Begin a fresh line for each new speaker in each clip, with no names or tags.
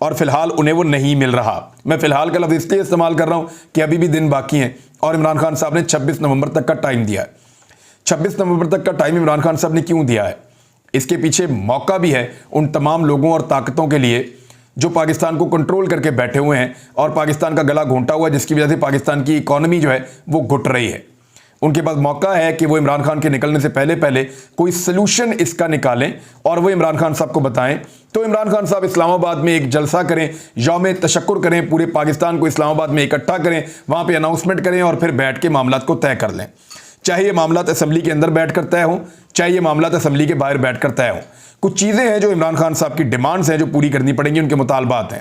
اور فی الحال انہیں وہ نہیں مل رہا۔ میں فی الحال کا لفظ اس لیے استعمال کر رہا ہوں کہ ابھی بھی دن باقی ہیں اور عمران خان صاحب نے 26 نومبر تک کا ٹائم دیا ہے۔ 26 نومبر تک کا ٹائم عمران خان صاحب نے کیوں دیا ہے؟ اس کے پیچھے موقع بھی ہے ان تمام لوگوں اور طاقتوں کے لیے جو پاکستان کو کنٹرول کر کے بیٹھے ہوئے ہیں اور پاکستان کا گلا گھونٹا ہوا ہے، جس کی وجہ سے پاکستان کی اکانومی جو ہے وہ گھٹ رہی ہے۔ ان کے پاس موقع ہے کہ وہ عمران خان کے نکلنے سے پہلے کوئی سلوشن اس کا نکالیں اور وہ عمران خان صاحب کو بتائیں۔ تو عمران خان صاحب اسلام آباد میں ایک جلسہ کریں، یوم تشکر کریں، پورے پاکستان کو اسلام آباد میں اکٹھا کریں، وہاں پہ اناؤنسمنٹ کریں اور پھر بیٹھ کے معاملات کو طے کر لیں۔ چاہے یہ معاملات اسمبلی کے اندر بیٹھ کر طے ہوں، چاہے یہ معاملات اسمبلی کے باہر بیٹھ کر طے ہوں۔ کچھ چیزیں ہیں جو عمران خان صاحب کی ڈیمانڈز ہیں جو پوری کرنی پڑیں گی، ان کے مطالبات ہیں۔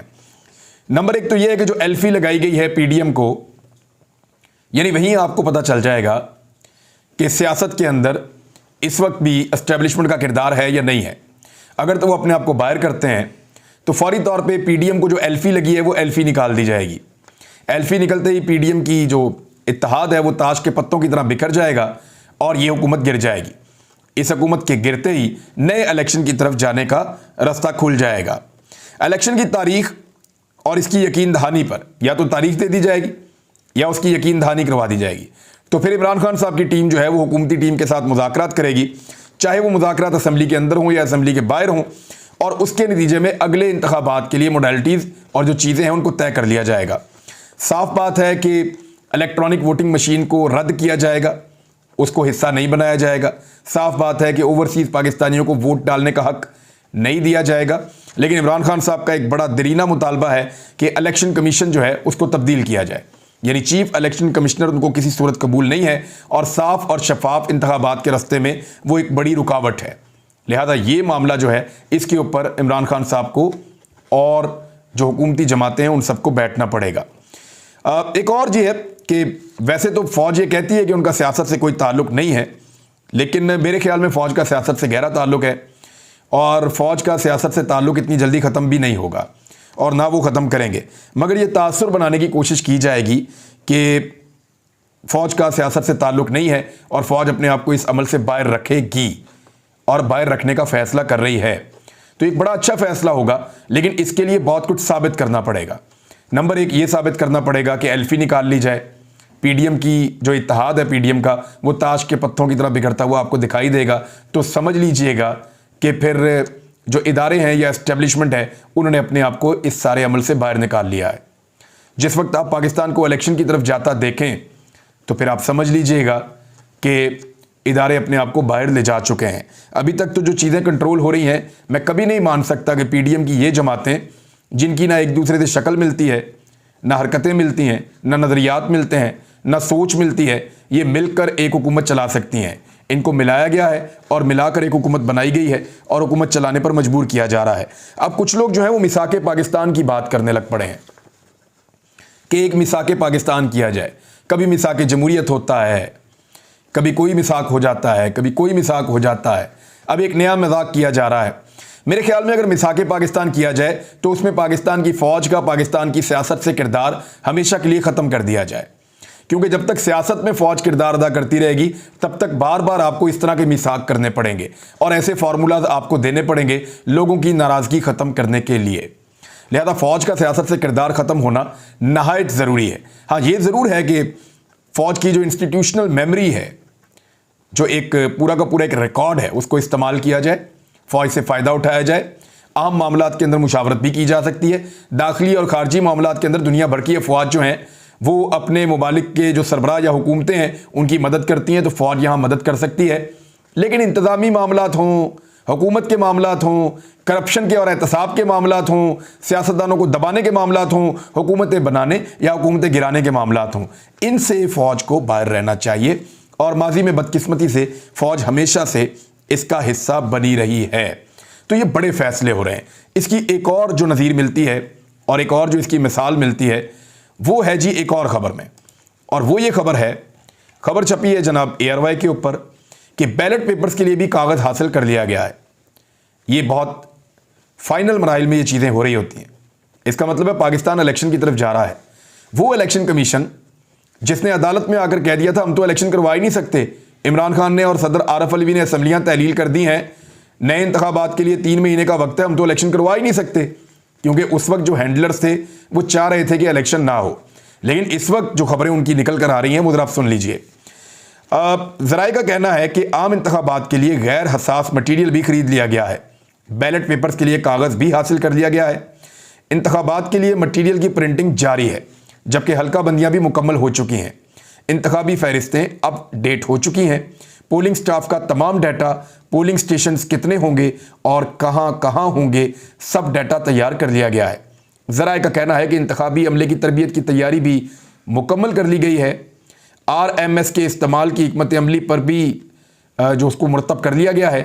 نمبر ایک تو یہ ہے کہ جو ایلفی لگائی گئی ہے پی ڈی ایم کو، یعنی وہیں آپ کو پتہ چل جائے گا کہ سیاست کے اندر اس وقت بھی اسٹیبلشمنٹ کا کردار ہے یا نہیں ہے۔ اگر تو وہ اپنے آپ کو باہر کرتے ہیں تو فوری طور پہ پی ڈی ایم کو جو ایلفی لگی ہے وہ ایلفی نکال دی جائے گی۔ ایلفی نکلتے ہی پی ڈی ایم کی جو اتحاد ہے وہ تاش کے پتوں کی طرح بکھر جائے گا اور یہ حکومت گر جائے گی۔ اس حکومت کے گرتے ہی نئے الیکشن کی طرف جانے کا راستہ کھل جائے گا۔ الیکشن کی تاریخ اور اس کی یقین دہانی پر یا تو تاریخ دے دی جائے گی یا اس کی یقین دہانی کروا دی جائے گی۔ تو پھر عمران خان صاحب کی ٹیم جو ہے وہ حکومتی ٹیم کے ساتھ مذاکرات کرے گی، چاہے وہ مذاکرات اسمبلی کے اندر ہوں یا اسمبلی کے باہر ہوں، اور اس کے نتیجے میں اگلے انتخابات کے لیے موڈیلٹیز اور جو چیزیں ہیں ان کو طے کر لیا جائے گا۔ صاف بات ہے کہ الیکٹرانک ووٹنگ مشین کو رد کیا جائے گا، اس کو حصہ نہیں بنایا جائے گا۔ صاف بات ہے کہ اوورسیز پاکستانیوں کو ووٹ ڈالنے کا حق نہیں دیا جائے گا۔ لیکن عمران خان صاحب کا ایک بڑا درینہ مطالبہ ہے کہ الیکشن کمیشن جو ہے اس کو تبدیل کیا جائے، یعنی چیف الیکشن کمشنر ان کو کسی صورت قبول نہیں ہے اور صاف اور شفاف انتخابات کے راستے میں وہ ایک بڑی رکاوٹ ہے۔ لہذا یہ معاملہ جو ہے اس کے اوپر عمران خان صاحب کو اور جو حکومتی جماعتیں ہیں ان سب کو بیٹھنا پڑے گا۔ ایک اور یہ ہے کہ ویسے تو فوج یہ کہتی ہے کہ ان کا سیاست سے کوئی تعلق نہیں ہے، لیکن میرے خیال میں فوج کا سیاست سے گہرا تعلق ہے اور فوج کا سیاست سے تعلق اتنی جلدی ختم بھی نہیں ہوگا اور نہ وہ ختم کریں گے، مگر یہ تاثر بنانے کی کوشش کی جائے گی کہ فوج کا سیاست سے تعلق نہیں ہے اور فوج اپنے آپ کو اس عمل سے باہر رکھے گی اور باہر رکھنے کا فیصلہ کر رہی ہے۔ تو ایک بڑا اچھا فیصلہ ہوگا، لیکن اس کے لیے بہت کچھ ثابت کرنا پڑے گا۔ نمبر ایک یہ ثابت کرنا پڑے گا کہ ایلفی نکال لی جائے۔ پی ڈی ایم کی جو اتحاد ہے پی ڈی ایم کا وہ تاش کے پتوں کی طرح بگڑتا ہوا آپ کو دکھائی دے گا، تو سمجھ لیجئے گا کہ پھر جو ادارے ہیں یا اسٹیبلشمنٹ ہے انہوں نے اپنے آپ کو اس سارے عمل سے باہر نکال لیا ہے۔ جس وقت آپ پاکستان کو الیکشن کی طرف جاتا دیکھیں تو پھر آپ سمجھ لیجئے گا کہ ادارے اپنے آپ کو باہر لے جا چکے ہیں۔ ابھی تک تو جو چیزیں کنٹرول ہو رہی ہیں، میں کبھی نہیں مان سکتا کہ پی ڈی ایم کی یہ جماعتیں جن کی نہ ایک دوسرے سے شکل ملتی ہے، نہ حرکتیں ملتی ہیں، نہ نظریات ملتے ہیں، نہ سوچ ملتی ہے، یہ مل کر ایک حکومت چلا سکتی ہیں۔ ان کو ملایا گیا ہے اور ملا کر ایک حکومت بنائی گئی ہے اور حکومت چلانے پر مجبور کیا جا رہا ہے۔ اب کچھ لوگ جو ہیں وہ میثاق پاکستان کی بات کرنے لگ پڑے ہیں کہ ایک میثاق پاکستان کیا جائے۔ کبھی میثاق جمہوریت ہوتا ہے، کبھی کوئی میثاق ہو جاتا ہے، کبھی کوئی میثاق ہو جاتا ہے۔ اب ایک نیا مذاق کیا جا رہا ہے۔ میرے خیال میں اگر میثاق پاکستان کیا جائے تو اس میں پاکستان کی فوج کا پاکستان کی سیاست سے کردار ہمیشہ کے لیے ختم کر دیا جائے، کیونکہ جب تک سیاست میں فوج کردار ادا کرتی رہے گی تب تک بار بار آپ کو اس طرح کے میثاق کرنے پڑیں گے اور ایسے فارمولاز آپ کو دینے پڑیں گے لوگوں کی ناراضگی ختم کرنے کے لیے۔ لہذا فوج کا سیاست سے کردار ختم ہونا نہایت ضروری ہے۔ ہاں یہ ضرور ہے کہ فوج کی جو انسٹیٹیوشنل میموری ہے، جو ایک پورا کا پورا ایک ریکارڈ ہے، اس کو استعمال کیا جائے، فوج سے فائدہ اٹھایا جائے۔ عام معاملات کے اندر مشاورت بھی کی جا سکتی ہے، داخلی اور خارجی معاملات کے اندر دنیا بھر کی افواج جو ہیں وہ اپنے ممالک کے جو سربراہ یا حکومتیں ہیں ان کی مدد کرتی ہیں، تو فوج یہاں مدد کر سکتی ہے۔ لیکن انتظامی معاملات ہوں، حکومت کے معاملات ہوں، کرپشن کے اور احتساب کے معاملات ہوں، سیاستدانوں کو دبانے کے معاملات ہوں، حکومتیں بنانے یا حکومتیں گرانے کے معاملات ہوں، ان سے فوج کو باہر رہنا چاہیے۔ اور ماضی میں بدقسمتی سے فوج ہمیشہ سے اس کا حصہ بنی رہی ہے۔ تو یہ بڑے فیصلے ہو رہے ہیں۔ اس کی ایک اور جو نظیر ملتی ہے اور ایک اور جو اس کی مثال ملتی ہے وہ ہے جی ایک اور خبر میں، اور وہ یہ خبر ہے، خبر چھپی ہے جناب اے آر وائی کے اوپر کہ بیلٹ پیپرز کے لیے بھی کاغذ حاصل کر لیا گیا ہے۔ یہ بہت فائنل مراحل میں یہ چیزیں ہو رہی ہوتی ہیں۔ اس کا مطلب ہے پاکستان الیکشن کی طرف جا رہا ہے۔ وہ الیکشن کمیشن جس نے عدالت میں آ کر کہہ دیا تھا ہم تو الیکشن کروا ہی نہیں سکتے، عمران خان نے اور صدر عارف علوی نے اسمبلیاں تحلیل کر دی ہیں، نئے انتخابات کے لیے 3 مہینے کا وقت ہے، ہم تو الیکشن کروا ہی نہیں سکتے، کیونکہ اس وقت جو ہینڈلرز تھے وہ چاہ رہے تھے کہ الیکشن نہ ہو، لیکن اس وقت جو خبریں ان کی نکل کر آ رہی ہیں وہ ذرا آپ سن لیجئے۔ ذرائع کا کہنا ہے کہ عام انتخابات کے لیے غیر حساس مٹیریل بھی خرید لیا گیا ہے، بیلٹ پیپرز کے لیے کاغذ بھی حاصل کر لیا گیا ہے، انتخابات کے لیے مٹیریل کی پرنٹنگ جاری ہے، جبکہ حلقہ بندیاں بھی مکمل ہو چکی ہیں، انتخابی فہرستیں اپ ڈیٹ ہو چکی ہیں، پولنگ سٹاف کا تمام ڈیٹا، پولنگ سٹیشنز کتنے ہوں گے اور کہاں کہاں ہوں گے، سب ڈیٹا تیار کر لیا گیا ہے۔ ذرائع کا کہنا ہے کہ انتخابی عملے کی تربیت کی تیاری بھی مکمل کر لی گئی ہے، RMS کے استعمال کی حکمت عملی پر بھی جو اس کو مرتب کر لیا گیا ہے،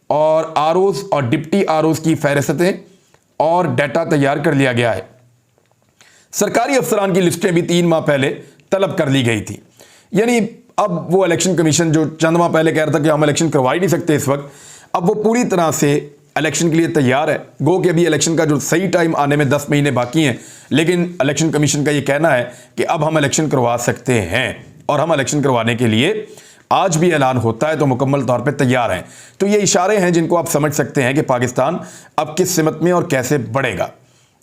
اور ROs اور ڈپٹی ROs کی فہرستیں اور ڈیٹا تیار کر لیا گیا ہے۔ سرکاری افسران کی لسٹیں بھی 3 ماہ پہلے طلب کر لی گئی تھی، یعنی اب وہ الیکشن کمیشن جو چند ماہ پہلے کہہ رہا تھا کہ ہم الیکشن کروا ہی نہیں سکتے اس وقت، اب وہ پوری طرح سے الیکشن کے لیے تیار ہے۔ گو کہ ابھی الیکشن کا جو صحیح ٹائم آنے میں 10 مہینے باقی ہیں، لیکن الیکشن کمیشن کا یہ کہنا ہے کہ اب ہم الیکشن کروا سکتے ہیں، اور ہم الیکشن کروانے کے لیے آج بھی اعلان ہوتا ہے تو مکمل طور پہ تیار ہیں۔ تو یہ اشارے ہیں جن کو آپ سمجھ سکتے ہیں کہ پاکستان اب کس سمت میں اور کیسے بڑھے گا۔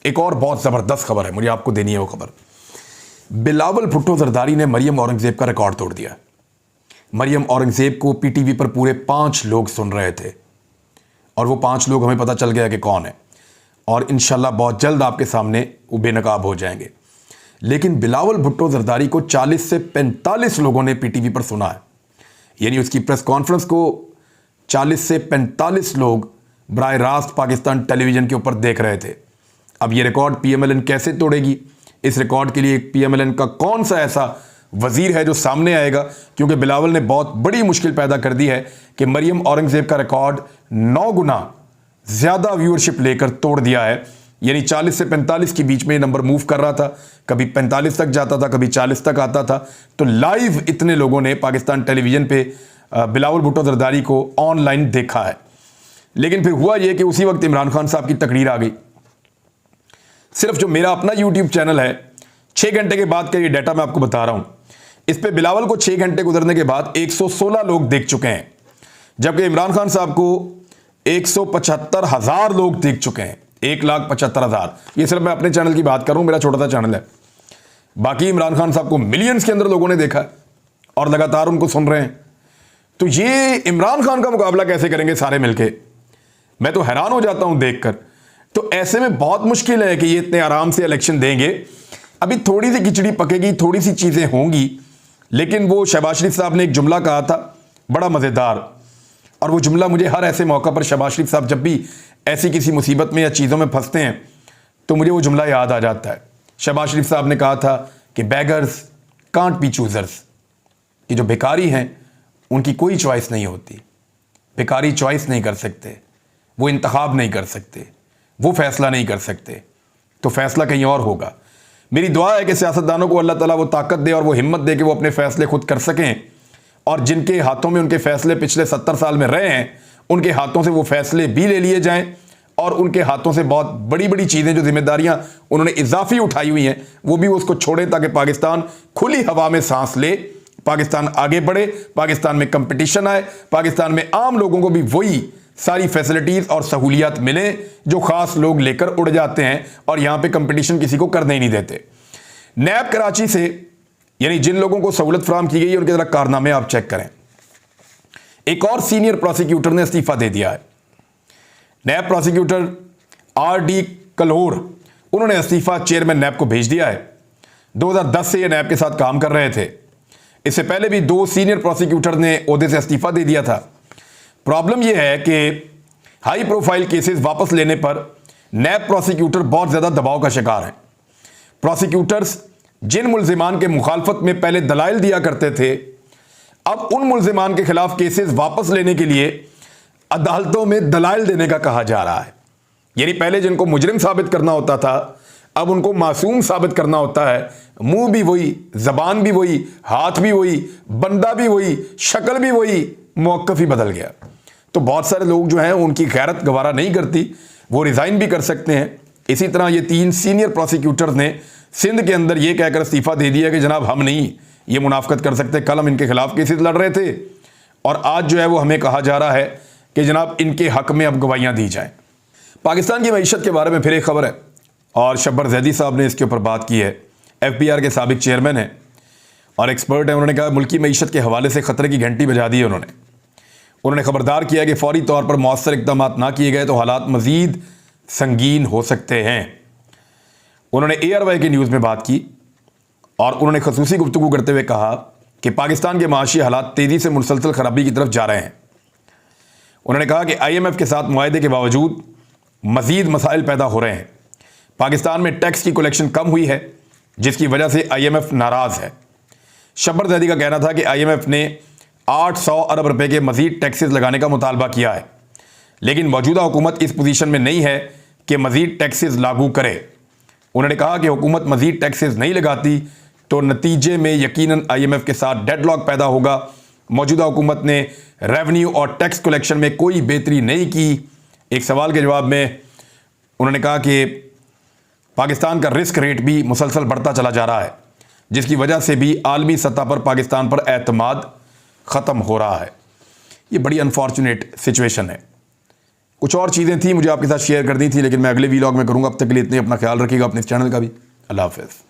ایک اور بہت زبردست خبر ہے، مجھے آپ کو دینی ہے وہ خبر۔ بلاول بھٹو زرداری نے مریم اورنگزیب کا ریکارڈ توڑ دیا۔ مریم اورنگزیب کو PTV پر پورے 5 لوگ سن رہے تھے، اور وہ 5 لوگ ہمیں پتہ چل گیا کہ کون ہے، اور انشاءاللہ بہت جلد آپ کے سامنے وہ بے نقاب ہو جائیں گے۔ لیکن بلاول بھٹو زرداری کو 40 سے 45 لوگوں نے PTV پر سنا ہے، یعنی اس کی پریس کانفرنس کو 40 سے 45 لوگ براہ راست پاکستان ٹیلی ویژن کے اوپر دیکھ رہے تھے۔ اب یہ ریکارڈ PMLN کیسے توڑے گی؟ اس ریکارڈ کے لیے PMLN کا کون سا ایسا وزیر ہے جو سامنے آئے گا؟ کیونکہ بلاول نے بہت بڑی مشکل پیدا کر دی ہے کہ مریم اورنگزیب کا ریکارڈ 9 گنا زیادہ ویورشپ لے کر توڑ دیا ہے، یعنی 40 سے 45 کے بیچ میں یہ نمبر موو کر رہا تھا، کبھی 45 تک جاتا تھا، کبھی 40 تک آتا تھا۔ تو لائیو اتنے لوگوں نے پاکستان ٹیلی ویژن پہ بلاول بھٹو زرداری کو آن لائن دیکھا ہے۔ لیکن پھر ہوا یہ کہ اسی وقت عمران خان صاحب کی تقریر آ گئی۔ صرف جو میرا اپنا YouTube چینل ہے، 6 گھنٹے کے بعد کا یہ ڈیٹا میں آپ کو بتا رہا ہوں، اس پہ بلاول کو 6 گھنٹے گزرنے کے بعد 116 لوگ دیکھ چکے ہیں، جبکہ عمران خان صاحب کو 175,000 لوگ دیکھ چکے ہیں، 1,75,000۔ یہ صرف میں اپنے چینل کی بات کر رہا ہوں، میرا چھوٹا سا چینل ہے۔ باقی عمران خان صاحب کو ملینز کے اندر لوگوں نے دیکھا ہے اور لگاتار ان کو سن رہے ہیں۔ تو یہ عمران خان کا مقابلہ کیسے کریں گے سارے مل کے؟ میں تو حیران ہو جاتا ہوں دیکھ کر۔ تو ایسے میں بہت مشکل ہے کہ یہ اتنے آرام سے الیکشن دیں گے۔ ابھی تھوڑی سی کھچڑی پکے گی، تھوڑی سی چیزیں ہوں گی، لیکن وہ شہباز شریف صاحب نے ایک جملہ کہا تھا بڑا مزیدار، اور وہ جملہ مجھے ہر ایسے موقع پر شہباز شریف صاحب جب بھی ایسی کسی مصیبت میں یا چیزوں میں پھنستے ہیں تو مجھے وہ جملہ یاد آ جاتا ہے۔ شہباز شریف صاحب نے کہا تھا کہ بیگرز کانٹ بی چوزرز، کہ جو بیکاری ہیں ان کی کوئی چوائس نہیں ہوتی، بیکاری چوائس نہیں کر سکتے، وہ انتخاب نہیں کر سکتے، وہ فیصلہ نہیں کر سکتے، تو فیصلہ کہیں اور ہوگا۔ میری دعا ہے کہ سیاستدانوں کو اللہ تعالیٰ وہ طاقت دے اور وہ ہمت دے کہ وہ اپنے فیصلے خود کر سکیں، اور جن کے ہاتھوں میں ان کے فیصلے پچھلے 70 سال میں رہے ہیں ان کے ہاتھوں سے وہ فیصلے بھی لے لیے جائیں، اور ان کے ہاتھوں سے بہت بڑی بڑی چیزیں جو ذمہ داریاں انہوں نے اضافی اٹھائی ہوئی ہیں وہ بھی اس کو چھوڑیں، تاکہ پاکستان کھلی ہوا میں سانس لے، پاکستان آگے بڑھے، پاکستان میں کمپٹیشن آئے، پاکستان میں عام لوگوں کو بھی وہی ساری فیسلٹیز اور سہولیات ملیں جو خاص لوگ لے کر اڑ جاتے ہیں اور یہاں پہ کمپٹیشن کسی کو کرنے ہی نہیں دیتے۔ نیب کراچی سے، یعنی جن لوگوں کو سہولت فراہم کی گئی ہے ان کے ذرا کارنامے آپ چیک کریں۔ ایک اور سینئر پروسیکیوٹر نے استعفیٰ دے دیا ہے، نیب پروسیکیوٹر RD کلور، انہوں نے استعفیٰ چیئرمین نیب کو بھیج دیا ہے۔ 2010 سے یہ نیب کے ساتھ کام کر رہے تھے، اس سے پہلے بھی 2 سینئر پروسیکیوٹر نے عہدے سے استعفیٰ دے دیا تھا۔ پرابلم یہ ہے کہ ہائی پروفائل کیسز واپس لینے پر نیب پروسیکیوٹر بہت زیادہ دباؤ کا شکار ہیں۔ پروسیکیوٹرز جن ملزمان کے مخالفت میں پہلے دلائل دیا کرتے تھے، اب ان ملزمان کے خلاف کیسز واپس لینے کے لیے عدالتوں میں دلائل دینے کا کہا جا رہا ہے۔ یعنی پہلے جن کو مجرم ثابت کرنا ہوتا تھا اب ان کو معصوم ثابت کرنا ہوتا ہے۔ منہ بھی وہی، زبان بھی وہی، ہاتھ بھی وہی، بندہ بھی وہی، شکل بھی وہی، موقف ہی بدل گیا۔ تو بہت سارے لوگ جو ہیں ان کی غیرت گوارا نہیں کرتی، وہ ریزائن بھی کر سکتے ہیں۔ اسی طرح یہ 3 سینئر پروسیکیوٹرز نے سندھ کے اندر یہ کہہ کر استعفیٰ دے دیا کہ جناب ہم نہیں یہ منافقت کر سکتے، کل ہم ان کے خلاف کیسز لڑ رہے تھے اور آج جو ہے وہ ہمیں کہا جا رہا ہے کہ جناب ان کے حق میں اب گواہیاں دی جائیں۔ پاکستان کی معیشت کے بارے میں پھر ایک خبر ہے، اور شبر زیدی صاحب نے اس کے اوپر بات کی ہے. FBR کے سابق چیئرمین ہیں اور ایکسپرٹ ہیں. انہوں نے کہا ملکی معیشت کے حوالے سے خطرے کی گھنٹی بجا دی ہے. انہوں نے خبردار کیا کہ فوری طور پر مؤثر اقدامات نہ کیے گئے تو حالات مزید سنگین ہو سکتے ہیں. انہوں نے ARY کی نیوز میں بات کی اور انہوں نے خصوصی گفتگو کرتے ہوئے کہا کہ پاکستان کے معاشی حالات تیزی سے مسلسل خرابی کی طرف جا رہے ہیں. انہوں نے کہا کہ IMF کے ساتھ معاہدے کے باوجود مزید مسائل پیدا ہو رہے ہیں. پاکستان میں ٹیکس کی کلیکشن کم ہوئی ہے جس کی وجہ سے IMF ناراض ہے. شبر زیدی کا کہنا تھا کہ IMF نے 800 ارب روپے کے مزید ٹیکسز لگانے کا مطالبہ کیا ہے لیکن موجودہ حکومت اس پوزیشن میں نہیں ہے کہ مزید ٹیکسز لاگو کرے. انہوں نے کہا کہ حکومت مزید ٹیکسز نہیں لگاتی تو نتیجے میں یقیناً IMF کے ساتھ ڈیڈ لاک پیدا ہوگا. موجودہ حکومت نے ریونیو اور ٹیکس کلیکشن میں کوئی بہتری نہیں کی. ایک سوال کے جواب میں انہوں نے کہا کہ پاکستان کا رسک ریٹ بھی مسلسل بڑھتا چلا جا رہا ہے جس کی وجہ سے بھی عالمی سطح پر پاکستان پر اعتماد ختم ہو رہا ہے. یہ بڑی انفارچونیٹ سچویشن ہے. کچھ اور چیزیں تھیں مجھے آپ کے ساتھ شیئر کرنی تھی لیکن میں اگلے ویلاگ میں کروں گا. اب تک کے لیے اتنے. اپنا خیال رکھیے گا اپنے اس چینل کا بھی. اللہ حافظ.